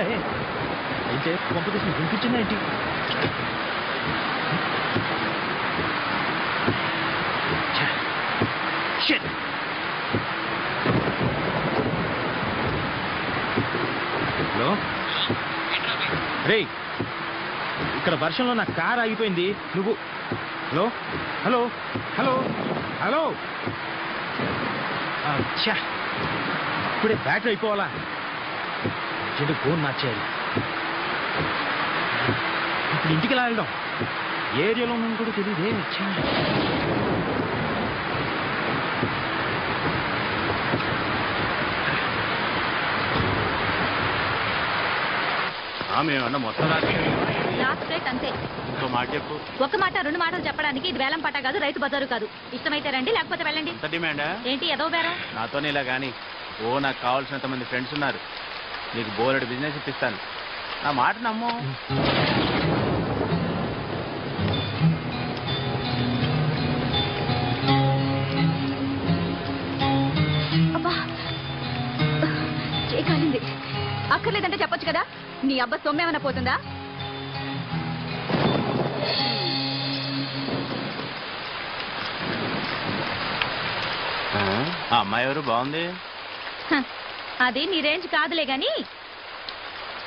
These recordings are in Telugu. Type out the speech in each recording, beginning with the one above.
అయితే కాంపిటీషన్ వినిపించిందా ఏంటి? హలో రే, ఇక్కడ వర్షంలో నా కార్ ఆగిపోయింది. నువ్వు హలో హలో హలో హలో అచ్చా, ఇప్పుడే బ్యాటరీ అయిపోవాలా? చెడు ఫోన్ మార్చేయాలి. ఇప్పుడు ఇంటికి ఎలా వెళ్దాం? ఏరియాలో ఉన్నాను కూడా తెలియదే. మేమన్నా మొత్తం లాస్ట్ రేట్ అంతే. ఇంకో మాట చెప్పు. ఒక మాట రెండు మాటలు చెప్పడానికి ఇది వేలం పట్ట కాదు, రైతు బజారు కాదు. ఇష్టమైతే రండి, లేకపోతే వెళ్ళండి. ఎంత డిమాండా? ఏంటి ఏదో బేరం? నాతోనే ఇలా కానీ నాకు కావాల్సినంత మంది ఫ్రెండ్స్ ఉన్నారు. నీకు బోలెడు బిజినెస్ ఇప్పిస్తాను. నా మాట నమ్ము. అబ్బా, చేయకాలింది. అక్కర్లేదంటే చెప్పొచ్చు కదా. నీ అబ్బా సొమ్మేమన్నా పోతుందా? ఆ అమ్మాయి ఎవరు? బాగుంది. అది నీ రేంజ్ కాదులే గాని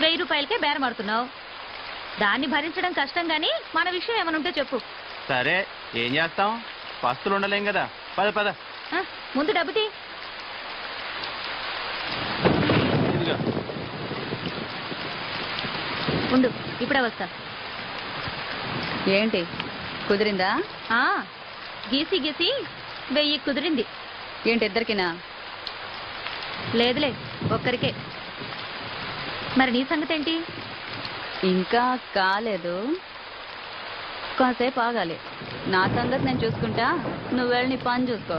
1000 రూపాయలకే బేరం ఆడుతున్నావు. దాన్ని భరించడం కష్టం గాని మన విషయం ఏమైనా ఉంటే చెప్పు. సరే, ఏం చేస్తాం? పస్తులు ఉండలేం కదా. పద పద. ముందు డబ్బు తీ. ఉండు, ఇప్పుడే వస్తా. ఏంటి కుదిరిందా? గీసి గీసి 1000 కుదిరింది. ఏంటి ఇద్దరికినా? లేదులే, ఒక్కరికే. మరి నీ సంగతి ఏంటి? ఇంకా కాలేదు, కాసేపు ఆగాలి. నా సంగతి నేను చూసుకుంటా, నువ్వు వెళ్ళి నీ పని చూసుకో.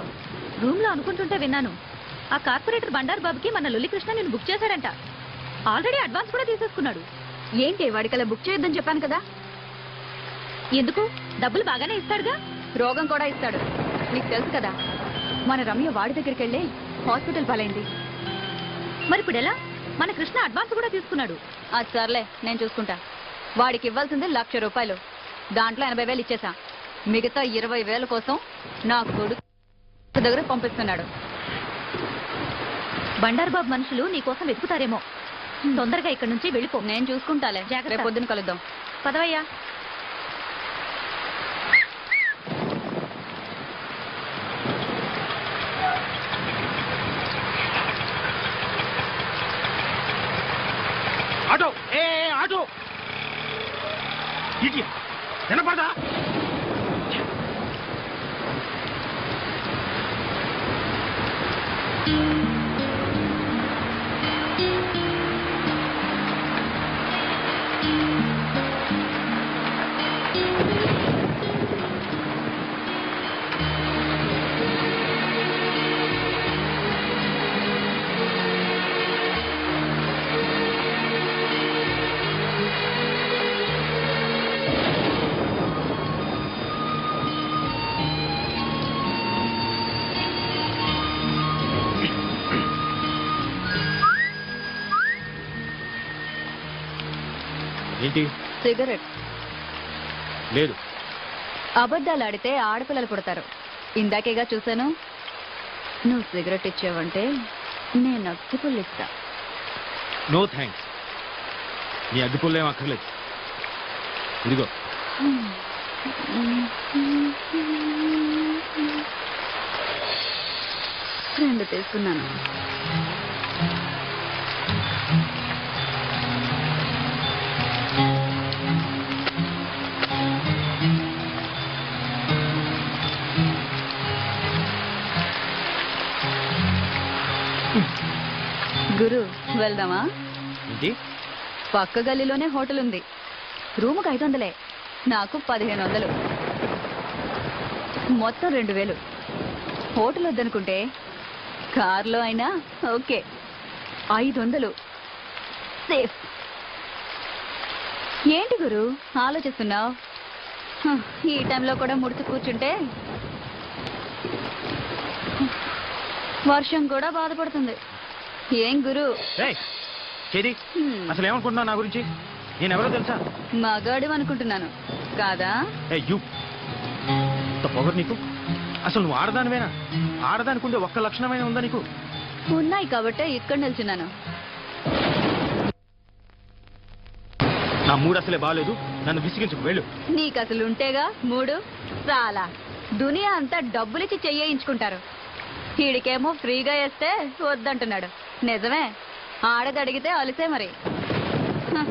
రూమ్ లో అనుకుంటుంటే విన్నాను, ఆ కార్పొరేటర్ బండారు బాబుకి మన లొల్లికృష్ణ నేను బుక్ చేశాడంట. ఆల్రెడీ అడ్వాన్స్ కూడా తీసేసుకున్నాడు. ఏంటి వాడికలా బుక్ చేయొద్దని చెప్పాను కదా. ఎందుకు? డబ్బులు బాగానే ఇస్తాడుగా. రోగం కూడా ఇస్తాడు, నీకు తెలుసు కదా. మన రమ్య వాడి దగ్గరికి వెళ్ళి హాస్పిటల్ పాలైంది. మరి ఇప్పుడు ఎలా? మన కృష్ణ అడ్వాన్స్ కూడా తీసుకున్నాడు. అది సర్లే, నేను చూసుకుంటా. వాడికి ఇవ్వాల్సింది 1,00,000 రూపాయలు. దాంట్లో 80,000 ఇచ్చేసా. మిగతా 20,000 కోసం నా కొడుకు దగ్గర పంపిస్తున్నాడు. బండారు బాబు మనుషులు నీ కోసం వెతుకుతారేమో. తొందరగా ఇక్కడి నుంచి వెళ్ళిపో. నేను చూసుకుంటాలే. జాగ్రత్త. రేపు పొద్దున కలుద్దాం. పదవయ్యా. ఆటో ఏ ఆటో ఇటీ వినపడదా? ఏంటి? సిగరెట్. లేదు. అబద్ధాలు ఆడితే ఆడపిల్లలు పుడతారు. ఇందాకేగా చూశాను. నువ్వు సిగరెట్ ఇచ్చావంటే నేను అగ్గిపుల్లు ఇస్తా. నో థ్యాంక్స్, నీ అగ్గిపుల్లేం అక్కర్లేదు. ఇదిగో. 2 తీసుకున్నాను. గురు, వెళ్దామా? ఏంటి? పక్క గల్లీలోనే హోటల్ ఉంది. రూముకు 500, నాకు 1500, మొత్తం 2000. హోటల్ వద్దనుకుంటే కార్లో అయినా ఓకే. 500 సేఫ్. ఏంటి గురు ఆలోచిస్తున్నావు? ఈ టైంలో కూడా ముడిచి కూర్చుంటే వర్షం కూడా బాధపడుతుంది. ఏం గురు? చేది అసలు ఏమనుకుంటున్నావు నా గురించి? నేను ఎవరో తెలుసా? మగాడు అనుకుంటున్నాను కాదా? ఏ యూ ఇంత పొగరు నీకు? అసలు నువ్వు ఆడదానివేనా? ఆడదానికి ఉండే ఒక్క లక్షణమైన ఉందా నీకు? ఉన్నాయి కాబట్టే ఇక్కడ నిల్చున్నాను. నా మూడు అసలే బాగాలేదు, నన్ను విసిగించుకు వెళ్ళు. నీకు అసలు ఉంటేగా మూడు చాలా. దునియా అంతా డబ్బులిచ్చి చెయ్యించుకుంటారు. వీడికేమో ఫ్రీగా వేస్తే వద్దంటున్నాడు. నిజమే, ఆడది అడిగితే అలిసే మరి. హ.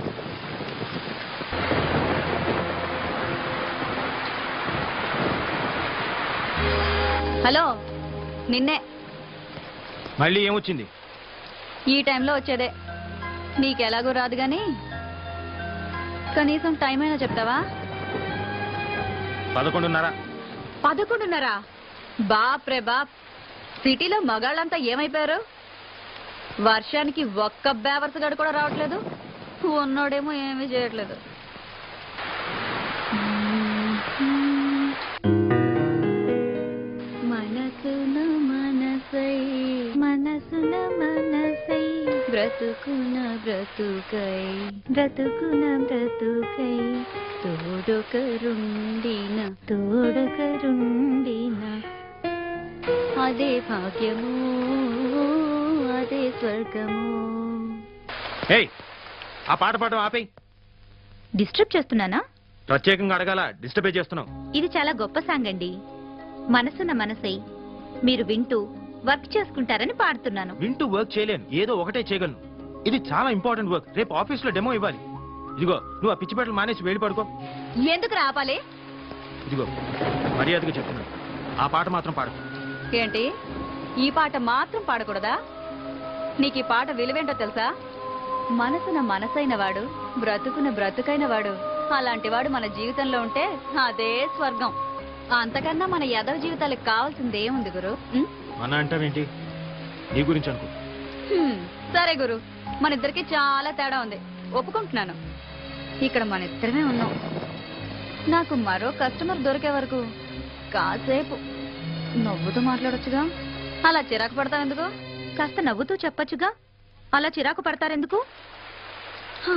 హలో, నిన్నే. మళ్ళీ ఏమొచ్చింది? ఈ టైంలో వచ్చేదే. నీకెలాగో రాదు గాని కనీసం టైం అయినా చెప్తావా? 11:30. 11:30? బాప్ రే బాప్, సిటీలో మగాళ్ళంతా ఏమైపోయారు? వర్షానికి ఒక్క బేవర్స్ గడు కూడా రావట్లేదు, ఉన్నోడేమో ఏమీ చేయట్లేదు. మనసున మనసై మనసున మనసై బ్రతుకున బ్రతుకై బ్రతుకున బ్రతుకై తోడొకరుండిన తోడొకరుండిన అదే భాగ్యము అదే స్వర్గము. ఏయ్, ఆ పాట పాడడం ఆపేయ్. డిస్టర్బ్ చేస్తున్నానా? ప్రత్యేకంగా అడగాల, డిస్టర్బే చేస్తున్నావు. ఇది చాలా గొప్ప సాంగ్ అండి. మనసున్న మనసై మీరు వింటూ వర్క్ చేసుకుంటారని పాడుతున్నాను. వింటూ వర్క్ చేయలేను, ఏదో ఒకటే చేయగలను. ఇది చాలా ఇంపార్టెంట్ వర్క్. రేపు ఆఫీస్ లో డెమో ఇవ్వాలి. ఇదిగో నువ్వు ఆ పిచ్చిపేటలు మానేసి వెళ్ళి పడుకో. ఎందుకు రాపాలి? ఇదిగో మర్యాదగా చెప్తున్నాను, ఆ పాట మాత్రం పాడు. ఏంటి, ఈ పాట మాత్రం పాడకూడదా? నీకు ఈ పాట విలువేంటో తెలుసా? మనసున మనసైన వాడు బ్రతుకున బ్రతుకైన వాడు, అలాంటి వాడు మన జీవితంలో ఉంటే అదే స్వర్గం. అంతకన్నా మన యదవ జీవితాలకు కావాల్సింది ఏముంది గురు? మన అంటావేంటి? నీ గురించి అనుకో. సరే గురు, మన ఇద్దరికి చాలా తేడా ఉంది, ఒప్పుకుంటున్నాను. ఇక్కడ మన ఇద్దరమే ఉన్నాం. నాకు మరో కస్టమర్ దొరికే వరకు కాసేపు నవ్వుతూ మాట్లాడొచ్చుగా. అలా చిరాకు పడతావు ఎందుకు? కాస్త నవ్వుతూ చెప్పొచ్చుగా. అలా చిరాకు పడతారెందుకు? హా.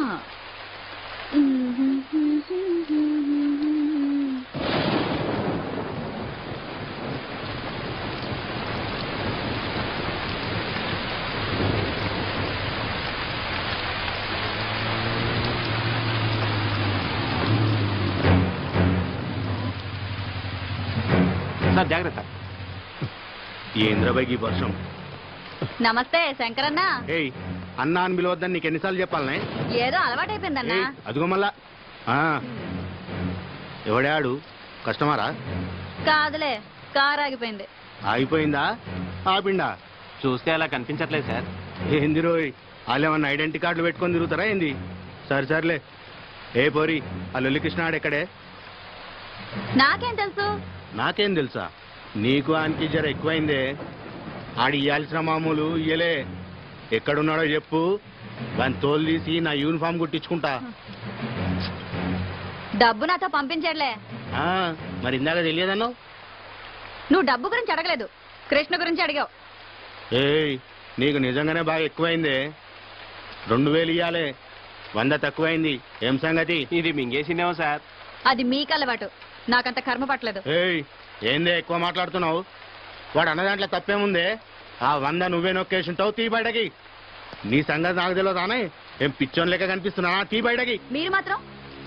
సార్ జాగ్రత్త. ఏంద్రబాయికి వర్షం. నమస్తే శంకరన్న. ఏయ్, అన్నా అని పిలవద్దని నీకు ఎన్నిసార్లు చెప్పాలనే? ఏదో అలవాటైపోయిందన్నా. ఏయ్, అదిగో మళ్ళా. ఎవడాడు? కస్టమరా? కాదులే, కారు ఆగిపోయింది. ఆగిపోయిందా? ఆపిండా? చూస్తే అలా కనిపించట్లేదు సార్. ఏంది రోయ్, వాళ్ళు ఏమన్నా ఐడెంటిటీ కార్డులు పెట్టుకొని తిరుగుతారా ఏంది? సరే సర్లే. ఏ పోరి, ఆ లొల్లి కృష్ణాడు ఎక్కడే? నాకేం తెలుసు? నాకేం తెలుసా? నీకు ఆయనకి జర ఎక్కువైందే. ఆడి ఇయ్యాల్సిన మామూలు ఇయ్యలే. ఎక్కడున్నాడో చెప్పు, దాని తోలు తీసి నా యూనిఫామ్ కుట్టించుకుంటా. డబ్బు నాతో పంపించట్లే. మరి ఇందాక తెలియదన్నో? నువ్వు డబ్బు గురించి అడగలేదు, కృష్ణ గురించి అడిగావు. ఏయ్, నీకు నిజంగానే బాగా ఎక్కువైందే. 2000 ఇయ్యాలే, 100 తక్కువైంది. ఏం సంగతి? ఇది మింగేసిందేమో సార్. అది మీకు అలవాటు, నాకంత కర్మ పట్టలేదు. ఏయ్, ఏందే ఎక్కువ మాట్లాడుతున్నావు? వాడు అన్న దాంట్లో తప్పేముందే? ఆ 100 నువ్వే నొక్కేసి ఉంటావు. తీ బయటకి. నీ సంగతి నాకు తెలియదానే? ఏం పిచ్చోన్ లెక్క కనిపిస్తున్నా? తీ బయటకి. మీరు మాత్రం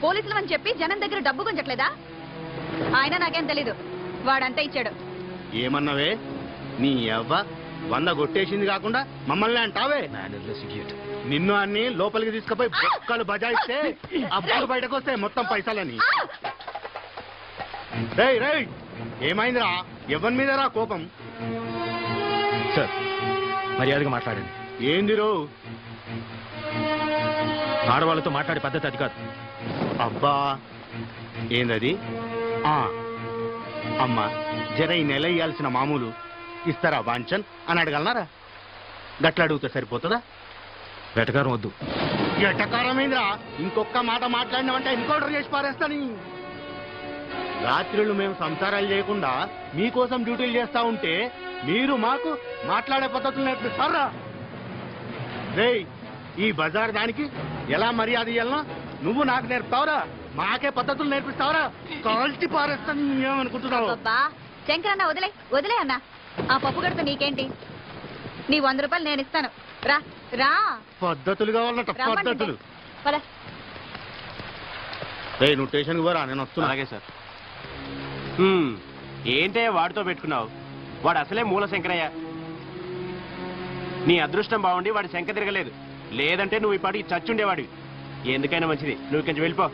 పోలీసులు అని చెప్పి జనం దగ్గర డబ్బు గుంజట్లేదా? ఆయన నాకేం తెలీదు, వాడంతా ఇచ్చాడు. ఏమన్నావే? నీ అవ్వ 100 కొట్టేసింది కాకుండా మమ్మల్ని అంటావే? నిన్ను అన్ని లోపలికి తీసుకుపోయి బొక్కలు బజాయిస్తే అప్పుడు బయటకు వస్తే మొత్తం పైసలని. రేయ్ రేయ్, ఏమైందిరా? ఎవరి మీద రా కోపం? సార్ మర్యాదగా మాట్లాడండి. ఏంది రో? ఆడవాళ్ళతో మాట్లాడే పద్ధతి అది కాదు. అబ్బా, ఏందది? అమ్మా, జర ఈ నెల ఇయ్యాల్సిన మామూలు ఇస్తారా వాంచన్ అని అడగలనారా? గట్ల అడిగితే సరిపోతుందా? వెటకారం వద్దు. ఎటకారమైందిరా? ఇంకొక మాట మాట్లాడినామంటే ఎన్కౌంటర్ చేసి పారేస్తాని. రాత్రులు మేము సంసారాలు చేయకుండా మీకోసం డ్యూటీలు చేస్తా ఉంటే మీరు మాకు మాట్లాడే పద్ధతులు నేర్పిస్తారా? రేయ్, ఈ బజార్ దానికి ఎలా మర్యాద ఇయ్యాలనో నువ్వు నాకు నేర్పుతావురా? మాకే పద్ధతులు నేర్పిస్తావురా? కాల్చి పారేస్తాను ఏమనుకుంటున్నావు? అబ్బా శంకరన్న వదిలే వదిలే అన్న ఆ పప్పు గడత నీకేంటి? నీ 100 రూపాయలు నేను ఇస్తాను. రా రా పద్ధతులు కావాలట రమ్మంటుంటే. పద్ధతులు. పద. రేయ్ నువ్వు స్టేషన్కి పోరా, నేను వస్తున్నా. అలాగే సార్. ఏంటే వాడితో పెట్టుకున్నావు? వాడు అసలే మూల శంకరయ్య. నీ అదృష్టం బాగుండి వాడి శంక తిరగలేదు, లేదంటే నువ్వు ఈ పాటికి చచ్చుండేవాడివి. ఎందుకైనా మంచిది, నువ్వు కొంచెం వెళ్ళిపో.